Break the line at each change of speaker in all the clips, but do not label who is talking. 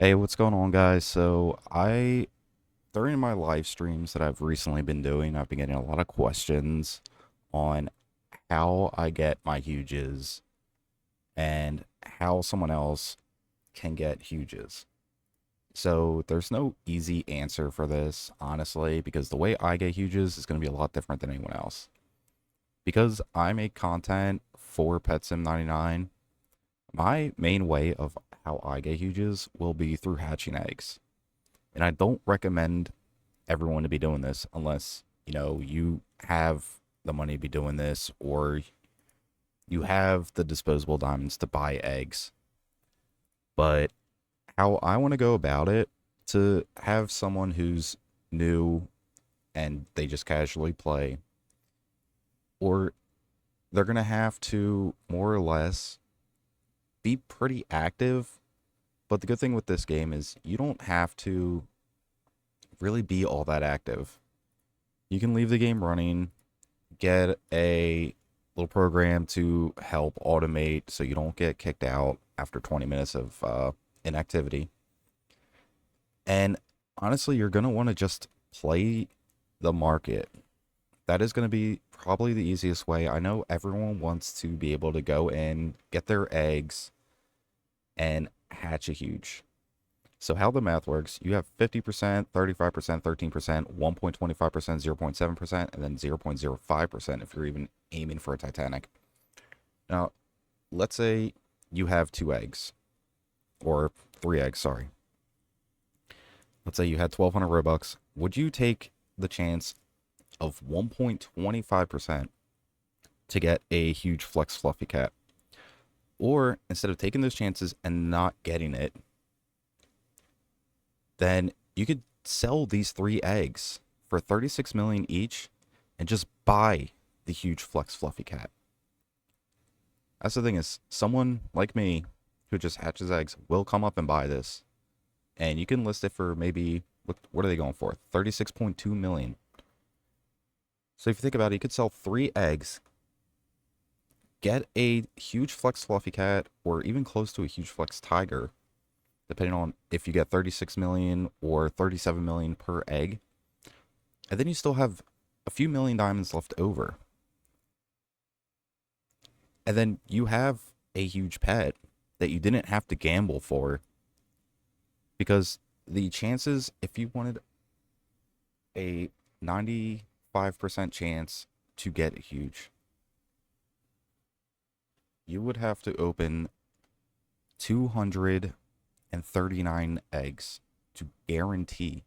Hey, what's going on, guys? During my live streams that I've recently been doing, I've been getting a lot of questions on how I get my huges and how someone else can get huges. So, there's no easy answer for this, honestly, because the way I get huges is going to be a lot different than anyone else. Because I make content for PetSim99, my main way of how I get huges will be through hatching eggs. And I don't recommend everyone to be doing this unless, you have the money to be doing this or you have the disposable diamonds to buy eggs. But how I want to go about it to have someone who's new and they just casually play, or they're going to have to more or less be pretty active. But the good thing with this game is you don't have to really be all that active. You can leave the game running, get a little program to help automate so you don't get kicked out after 20 minutes of inactivity. And honestly, you're going to want to just play the market. That is going to be probably the easiest way. I know everyone wants to be able to go in, get their eggs, and hatch a huge. So how the math works, you have 50%, 35%, 13%, 1.25%, 0.7%, and then 0.05% if you're even aiming for a Titanic. Now, let's say you have two eggs, or three eggs, sorry. Let's say you had 1,200 Robux. Would you take the chance of 1.25% to get a huge Flex Fluffy Cat? Or instead of taking those chances and not getting it, then you could sell these three eggs for 36 million each and just buy the huge Flex Fluffy Cat. That's the thing is, someone like me who just hatches eggs will come up and buy this, and you can list it for maybe what are they going for? 36.2 million. So if you think about it, you could sell three eggs, get a huge Flex Fluffy Cat, or even close to a huge Flex Tiger, depending on if you get 36 million or 37 million per egg. And then you still have a few million diamonds left over. And then you have a huge pet that you didn't have to gamble for, because the chances, if you wanted a 95% chance to get huge, you would have to open 239 eggs to guarantee.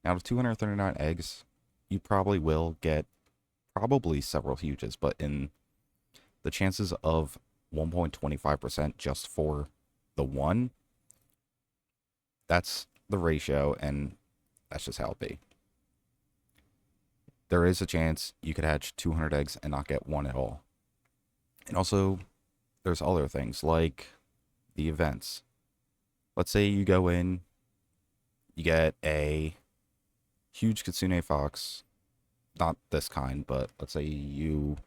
Out of 239 eggs, you probably will get probably several huges, but in the chances of 1.25% just for the one, that's the ratio, and that's just how it be. There is a chance you could hatch 200 eggs and not get one at all. And also, there's other things like the events. Let's say you go in, you get a huge Kitsune Fox, not this kind, but let's say you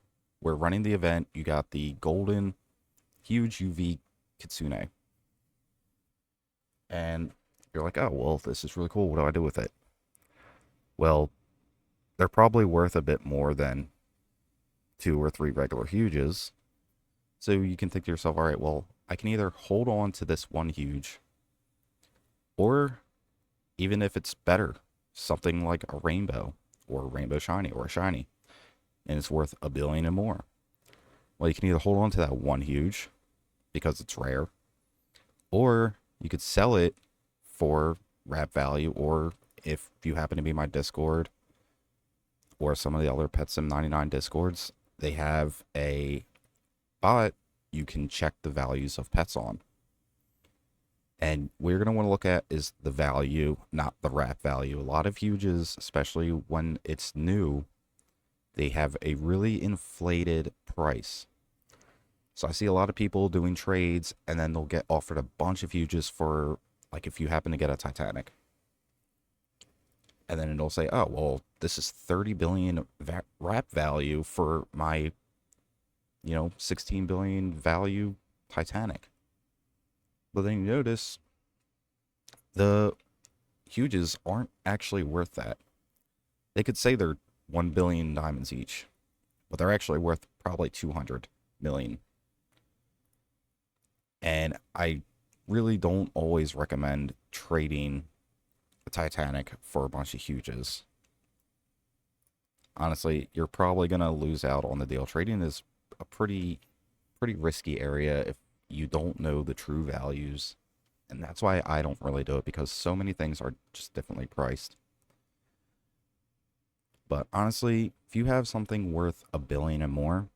were running the event, you got the golden huge UV Kitsune. And you're like, oh, well, this is really cool. What do I do with it? Well, they're probably worth a bit more than two or three regular huges. So you can think to yourself, all right, well, I can either hold on to this one huge, or even if it's better, something like a rainbow or a rainbow shiny or a shiny, and it's worth a billion and more. Well, you can either hold on to that one huge because it's rare, or you could sell it for wrap value, or if you happen to be my Discord or some of the other PetSim99 Discords, they have a bot you can check the values of pets on. And we're going to want to look at is the value, not the wrap value. A lot of huges, especially when it's new, they have a really inflated price. So I see a lot of people doing trades and then they'll get offered a bunch of huges for, like, if you happen to get a Titanic. And then it'll say, oh, well, this is 30 billion wrap value for my, 16 billion value Titanic. But then you notice The huges aren't actually worth that. They could say they're 1 billion diamonds each, but they're actually worth probably 200 million. And I really don't always recommend trading the Titanic for a bunch of huges. Honestly, you're probably going to lose out on the deal. Trading is a pretty risky area if you don't know the true values. And that's why I don't really do it, because so many things are just differently priced. But honestly, if you have something worth a billion and more,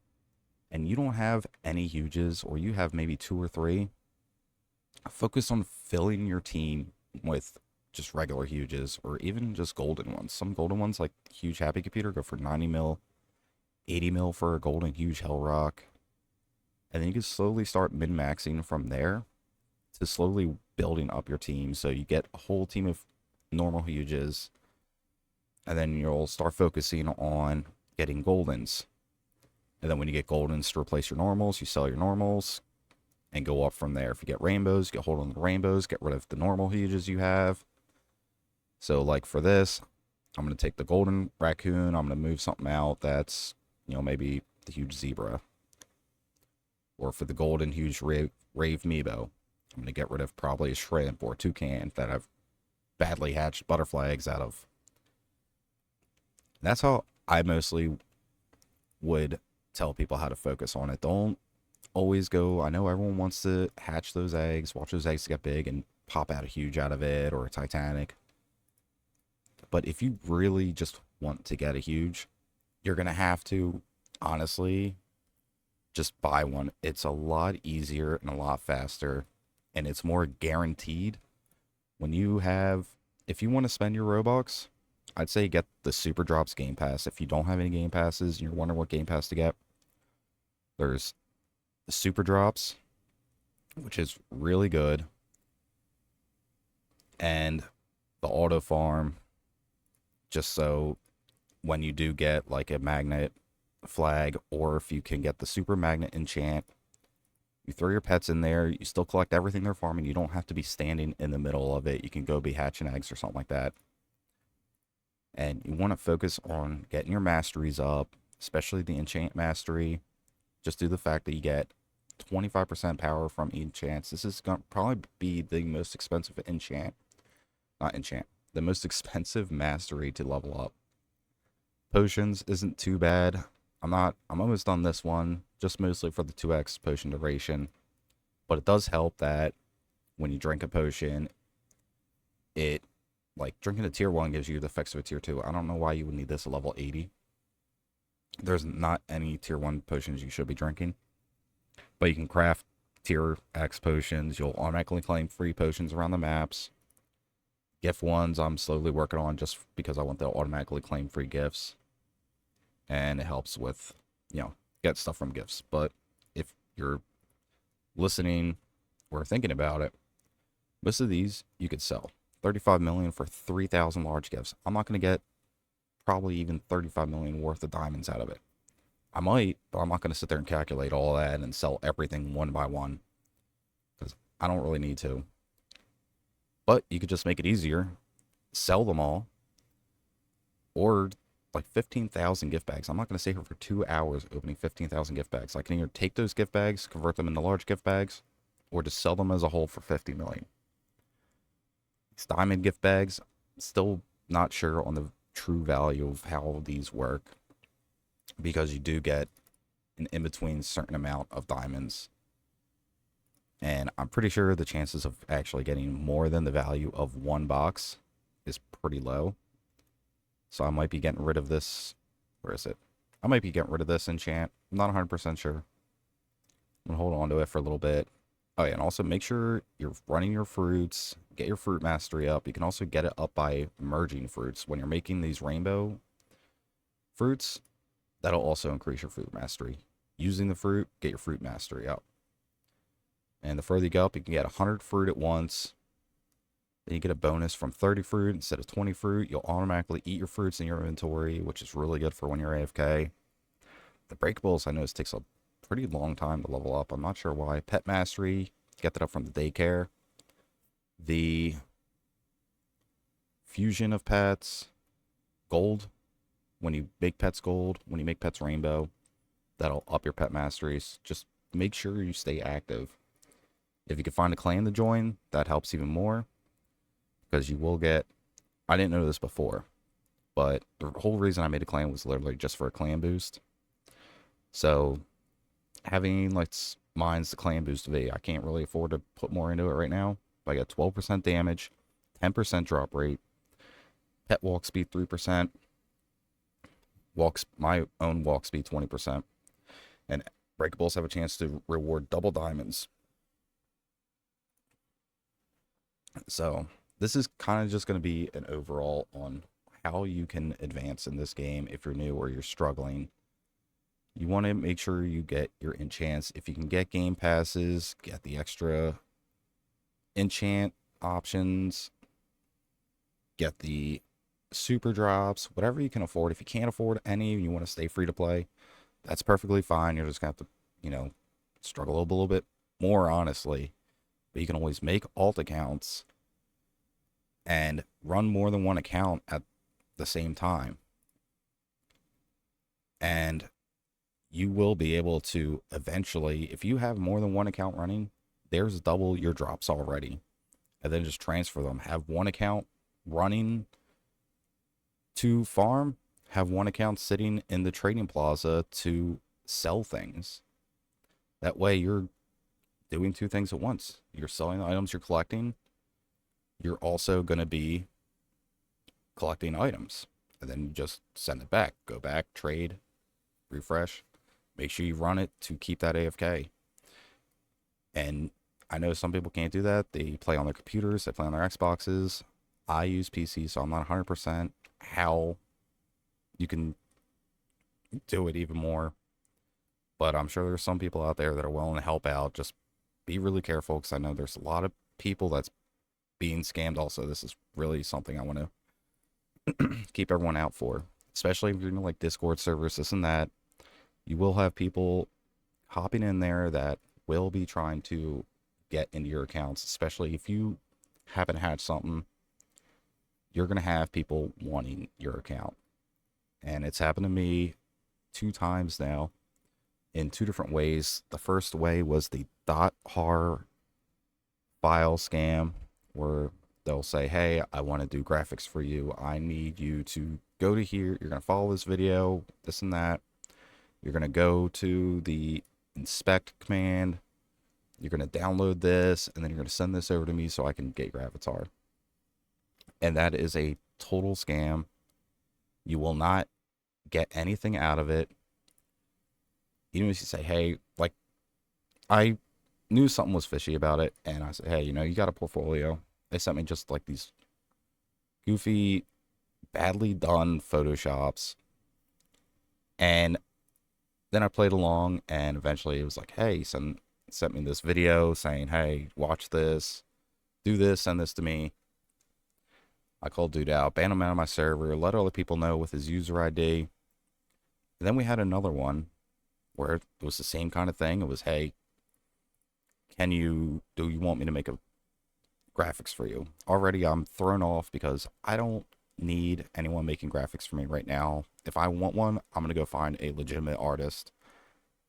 and you don't have any huges, or you have maybe two or three, focus on filling your team with just regular huges or even just golden ones. Some golden ones, like Huge Happy Computer, go for 90 mil, 80 mil for a golden huge Hell Rock. And then you can slowly start min maxing from there to slowly building up your team. So you get a whole team of normal huges, and then you'll start focusing on getting goldens. And then when you get goldens to replace your normals, you sell your normals and go up from there. If you get rainbows, get hold on the rainbows, get rid of the normal huges you have. So like for this, I'm going to take the golden raccoon. I'm going to move something out that's, maybe the huge zebra. Or for the golden huge rave Meebo, I'm going to get rid of probably a shrimp or a toucan that I've badly hatched butterfly eggs out of. That's how I mostly would tell people how to focus on it. Don't always go, I know everyone wants to hatch those eggs, watch those eggs get big and pop out a huge out of it, or a Titanic. But if you really just want to get a huge, you're going to have to, honestly, just buy one. It's a lot easier and a lot faster, and it's more guaranteed. When you have, if you want to spend your Robux, I'd say get the Super Drops Game Pass. If you don't have any Game Passes and you're wondering what Game Pass to get, there's the Super Drops, which is really good, and the Auto Farm, just so when you do get like a magnet flag, or if you can get the super magnet enchant, you throw your pets in there, you still collect everything they're farming, you don't have to be standing in the middle of it, you can go be hatching eggs or something like that. And you want to focus on getting your masteries up, especially the enchant mastery, just due to the fact that you get 25% power from enchants. This is going to probably be the most expensive the most expensive mastery to level up. Potions isn't too bad. I'm almost on this one, just mostly for the 2x potion duration. But it does help that when you drink a potion, it, like, drinking a tier 1 gives you the effects of a tier 2. I don't know why you would need this at level 80. There's not any tier 1 potions you should be drinking. But you can craft tier X potions. You'll automatically claim free potions around the maps. Gift ones I'm slowly working on, just because I want to automatically claim free gifts. And it helps with, get stuff from gifts. But if you're listening or thinking about it, most of these you could sell. 35 million for 3,000 large gifts. I'm not going to get probably even 35 million worth of diamonds out of it. I might, but I'm not going to sit there and calculate all that and sell everything one by one, because I don't really need to. But you could just make it easier, sell them all, or like 15,000 gift bags. I'm not going to stay here for 2 hours opening 15,000 gift bags. I can either take those gift bags, convert them into large gift bags, or just sell them as a whole for 50 million. These diamond gift bags, still not sure on the true value of how these work, because you do get an in-between certain amount of diamonds. And I'm pretty sure the chances of actually getting more than the value of one box is pretty low. So I might be getting rid of this. Where is it? I might be getting rid of this enchant. I'm not 100% sure. I'm going to hold on to it for a little bit. Oh, yeah, and also make sure you're running your fruits. Get your fruit mastery up. You can also get it up by merging fruits. When you're making these rainbow fruits, that'll also increase your fruit mastery. Using the fruit, get your fruit mastery up. And the further you go up, you can get 100 fruit at once. Then you get a bonus from 30 fruit instead of 20 fruit. You'll automatically eat your fruits in your inventory, which is really good for when you're AFK. The breakables, I noticed, takes a pretty long time to level up. I'm not sure why. Pet mastery, get that up from the daycare. The fusion of pets, gold. When you make pets gold, when you make pets rainbow, that'll up your pet masteries. Just make sure you stay active. If you can find a clan to join, that helps even more because you will get. I didn't know this before, but the whole reason I made a clan was literally just for a clan boost. So having like mine's the clan boost V, I can't really afford to put more into it right now. But I got 12% damage, 10% drop rate, pet walk speed 3%, my own walk speed 20%, and breakables have a chance to reward double diamonds. So this is kind of just going to be an overall on how you can advance in this game if you're new or you're struggling. You want to make sure you get your enchants. If you can get game passes, get the extra enchant options, get the super drops, whatever you can afford. If you can't afford any and you want to stay free to play, that's perfectly fine. You're just going to have to, struggle a little bit more, honestly. But you can always make alt accounts and run more than one account at the same time. And you will be able to eventually, if you have more than one account running, there's double your drops already. And then just transfer them. Have one account running to farm, have one account sitting in the trading plaza to sell things. That way you're doing two things at once. You're selling the items you're collecting. You're also going to be collecting items. And then you just send it back. Go back, trade, refresh. Make sure you run it to keep that AFK. And I know some people can't do that. They play on their computers. They play on their Xboxes. I use PC, so I'm not 100% how you can do it even more. But I'm sure there's some people out there that are willing to help out. Just be really careful because I know there's a lot of people that's being scammed also. This is really something I want to keep everyone out for. Especially if you're in like Discord servers, this and that. You will have people hopping in there that will be trying to get into your accounts, especially if you happen to hatch something. You're going to have people wanting your account. And it's happened to me 2 times now in 2 different ways. The first way was the .har file scam where they'll say, hey, I want to do graphics for you. I need you to go to here. You're going to follow this video, this and that. You're going to go to the inspect command. You're going to download this, and then you're going to send this over to me so I can get your avatar. And that is a total scam. You will not get anything out of it. Even if you say, hey, like, I knew something was fishy about it, and I said, hey, you got a portfolio. They sent me just like these goofy, badly done Photoshops. And then I played along, and eventually it was like, hey, sent me this video saying, hey, watch this, do this, send this to me. I called dude out, banned him out of my server, let other people know with his user ID. And then we had another one where it was the same kind of thing. It was, hey, do you want me to make a graphics for you? Already I'm thrown off because I don't need anyone making graphics for me right now. If I want one, I'm going to go find a legitimate artist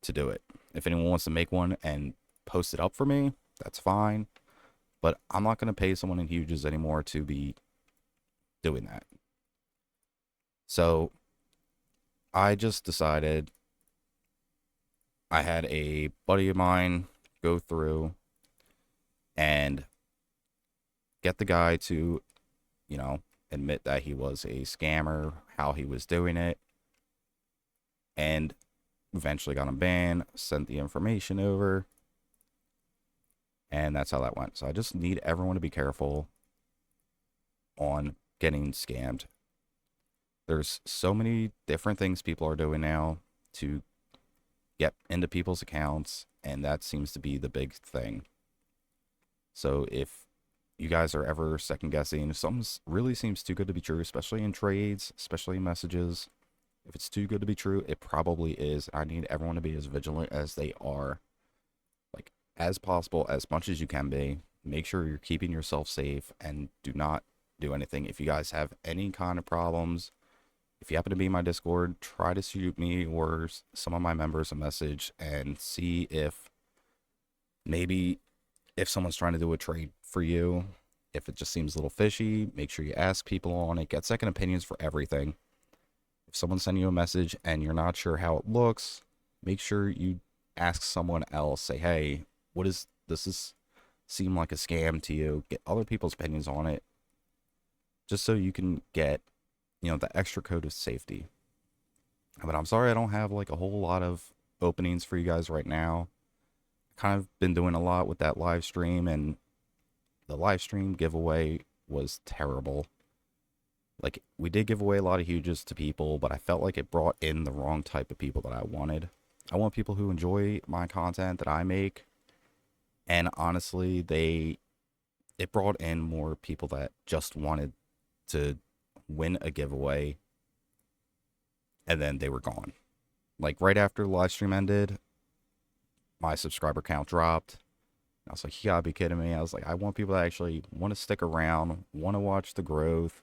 to do it. If anyone wants to make one and post it up for me, that's fine. But I'm not going to pay someone in huges anymore to be doing that. So I just decided, I had a buddy of mine go through and get the guy to, admit that he was a scammer, how he was doing it, and eventually got him banned, sent the information over, and that's how that went. So I just need everyone to be careful on getting scammed. There's so many different things people are doing now to get into people's accounts, and that seems to be the big thing. So if you guys are ever second guessing, if something really seems too good to be true, especially in trades, especially in messages, if it's too good to be true, it probably is. I need everyone to be as vigilant as they are, like as possible, as much as you can be. Make sure you're keeping yourself safe and do not do anything. If you guys have any kind of problems, if you happen to be in my Discord, try to shoot me or some of my members a message and see if maybe if someone's trying to do a trade for you, if it just seems a little fishy, make sure you ask people on it. Get second opinions for everything. If someone's sending you a message and you're not sure how it looks, make sure you ask someone else. Say, hey, what is this? Is seem like a scam to you? Get other people's opinions on it, just so you can get, the extra code of safety. But I'm sorry I don't have like a whole lot of openings for you guys right now. Kind of been doing a lot with that live stream, and the live stream giveaway was terrible. Like, we did give away a lot of huges to people, but I felt like it brought in the wrong type of people that I wanted. I want people who enjoy my content that I make, and honestly, it brought in more people that just wanted to win a giveaway, and then they were gone. Like, right after the live stream ended, my subscriber count dropped. I was like, you gotta be kidding me. I was like, I want people to actually want to stick around, want to watch the growth,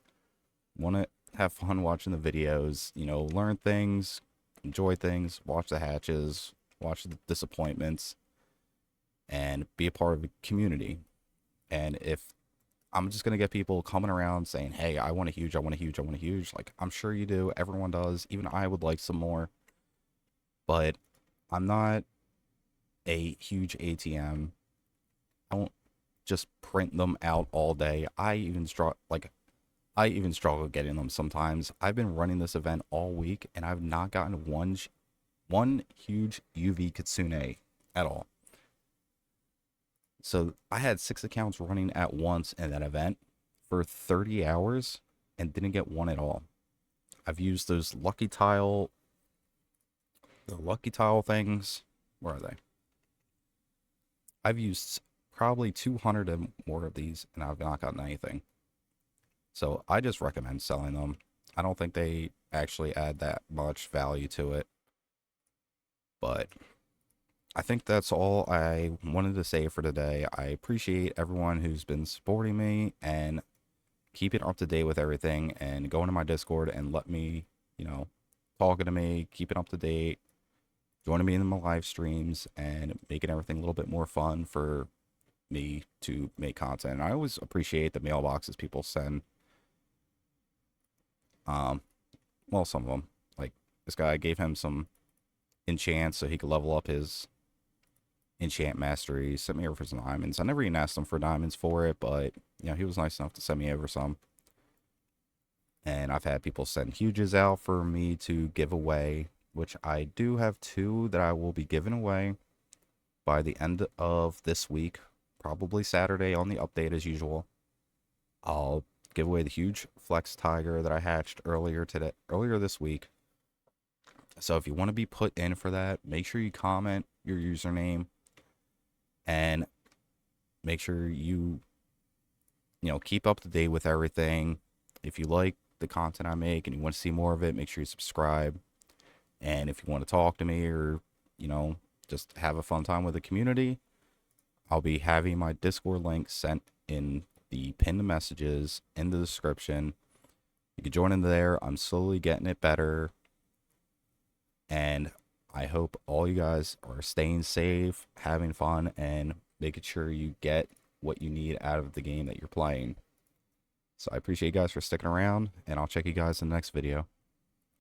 want to have fun watching the videos, learn things, enjoy things, watch the hatches, watch the disappointments, and be a part of a community. And if I'm just going to get people coming around saying, hey, I want a huge, I want a huge, I want a huge, like, I'm sure you do. Everyone does. Even I would like some more. But I'm not a huge ATM. I won't just print them out all day. I even struggle getting them sometimes. I've been running this event all week, and I've not gotten one huge UV Kitsune at all. So I had 6 accounts running at once in that event for 30 hours and didn't get one at all. I've used those the lucky tile things. Where are they? I've used probably 200 and more of these, and I've not gotten anything. So I just recommend selling them. I don't think they actually add that much value to it. But I think that's all I wanted to say for today. I appreciate everyone who's been supporting me and keeping up to date with everything, and going to my Discord and let me, talking to me, keeping up to date, joining me in my live streams, and making everything a little bit more fun for me to make content. And I always appreciate the mailboxes people send. Well, some of them. Like, this guy, gave him some enchants so he could level up his enchant masteries. Sent me over for some diamonds. I never even asked him for diamonds for it, but he was nice enough to send me over some. And I've had people send huges out for me to give away, which I do have 2 that I will be giving away by the end of this week, probably Saturday on the update as usual. I'll give away the huge flex tiger that I hatched earlier this week. So if you want to be put in for that, make sure you comment your username, and make sure you keep up to date with everything. If you like the content I make and you want to see more of it, make sure you subscribe. And if you want to talk to me, or just have a fun time with the community, I'll be having my Discord link sent in the pinned messages in the description. You can join in there. I'm slowly getting it better, and I hope all you guys are staying safe, having fun, and making sure you get what you need out of the game that you're playing. So I appreciate you guys for sticking around, and I'll check you guys in the next video.